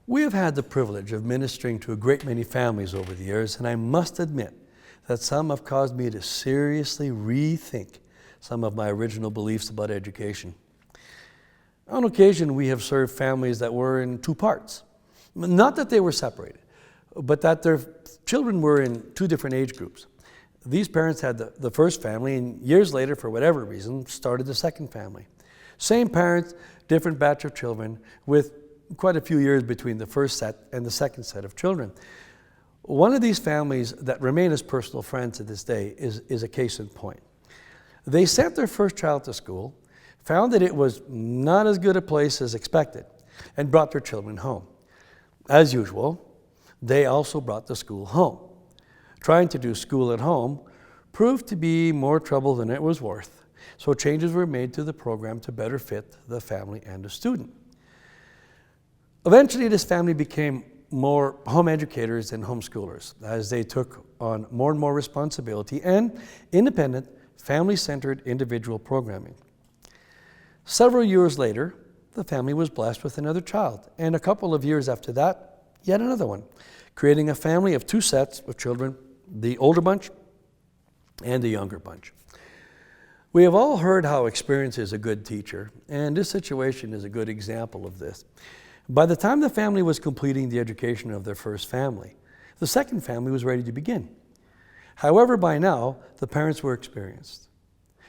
We have had the privilege of ministering to a great many families over the years, and I must admit that some have caused me to seriously rethink some of my original beliefs about education. On occasion, we have served families that were in two parts. Not that they were separated, but that their children were in two different age groups. These parents had the first family, and years later, for whatever reason, started the second family. Same parents, different batch of children, with quite a few years between the first set and the second set of children. One of these families that remain as personal friends to this day is a case in point. They sent their first child to school, found that it was not as good a place as expected, and brought their children home. As usual, they also brought the school home. Trying to do school at home proved to be more trouble than it was worth, so changes were made to the program to better fit the family and the student. Eventually, this family became more home educators than homeschoolers, as they took on more and more responsibility and independent, family-centered individual programming. Several years later, the family was blessed with another child, and a couple of years after that, yet another one, creating a family of two sets of children, the older bunch and the younger bunch. We have all heard how experience is a good teacher, and this situation is a good example of this. By the time the family was completing the education of their first family, the second family was ready to begin. However, by now, the parents were experienced.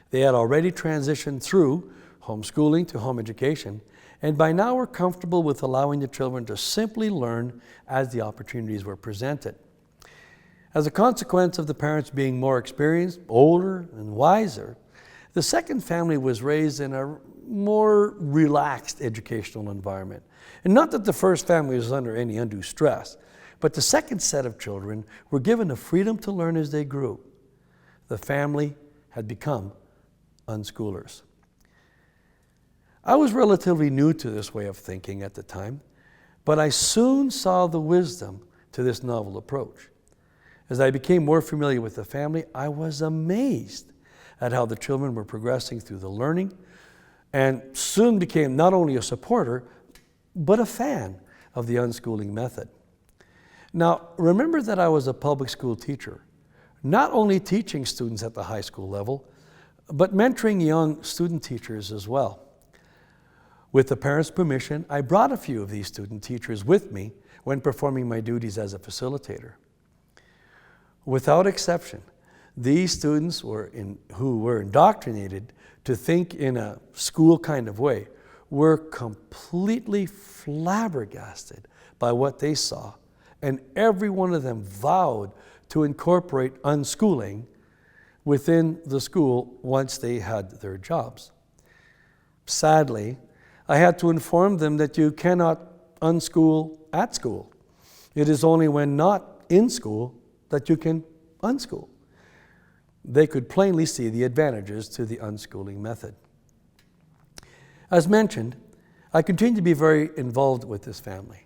They had already transitioned through homeschooling to home education, and by now were comfortable with allowing the children to simply learn as the opportunities were presented. As a consequence of the parents being more experienced, older, and wiser, the second family was raised in a more relaxed educational environment. And not that the first family was under any undue stress, but the second set of children were given the freedom to learn as they grew. The family had become unschoolers. I was relatively new to this way of thinking at the time, but I soon saw the wisdom to this novel approach. As I became more familiar with the family, I was amazed at how the children were progressing through the learning, and soon became not only a supporter, but a fan of the unschooling method. Now, remember that I was a public school teacher, not only teaching students at the high school level, but mentoring young student teachers as well. With the parents' permission, I brought a few of these student teachers with me when performing my duties as a facilitator. Without exception, these students who were indoctrinated to think in a school kind of way were completely flabbergasted by what they saw, and every one of them vowed to incorporate unschooling within the school once they had their jobs. Sadly, I had to inform them that you cannot unschool at school. It is only when not in school that you can unschool. They could plainly see the advantages to the unschooling method. As mentioned, I continue to be very involved with this family.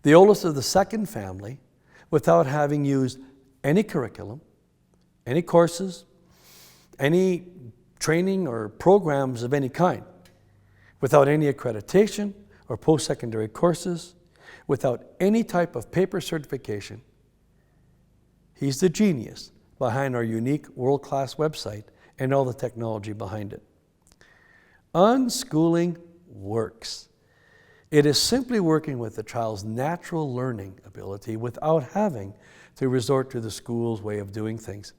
The oldest of the second family, without having used any curriculum, any courses, any training or programs of any kind, without any accreditation or post-secondary courses, without any type of paper certification. He's the genius behind our unique world-class website and all the technology behind it. Unschooling works. It is simply working with the child's natural learning ability without having to resort to the school's way of doing things.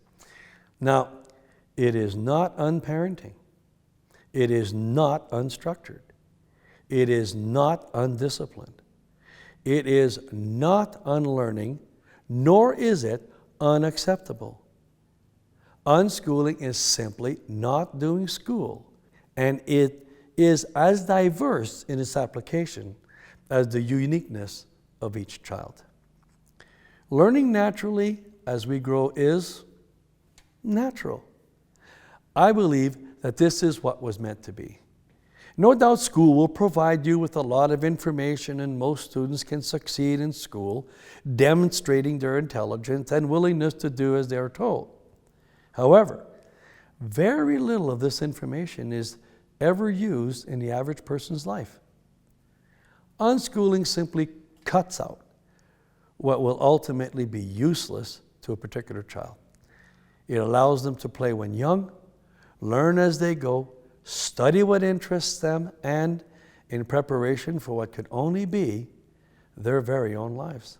Now, it is not unparenting. It is not unstructured. It is not undisciplined. It is not unlearning, nor is it unacceptable. Unschooling is simply not doing school, and it is as diverse in its application as the uniqueness of each child. Learning naturally as we grow is natural. I believe that this is what was meant to be. No doubt school will provide you with a lot of information, and most students can succeed in school, demonstrating their intelligence and willingness to do as they are told. However, very little of this information is ever used in the average person's life. Unschooling simply cuts out what will ultimately be useless to a particular child. It allows them to play when young, learn as they go, study what interests them, and in preparation for what could only be their very own lives.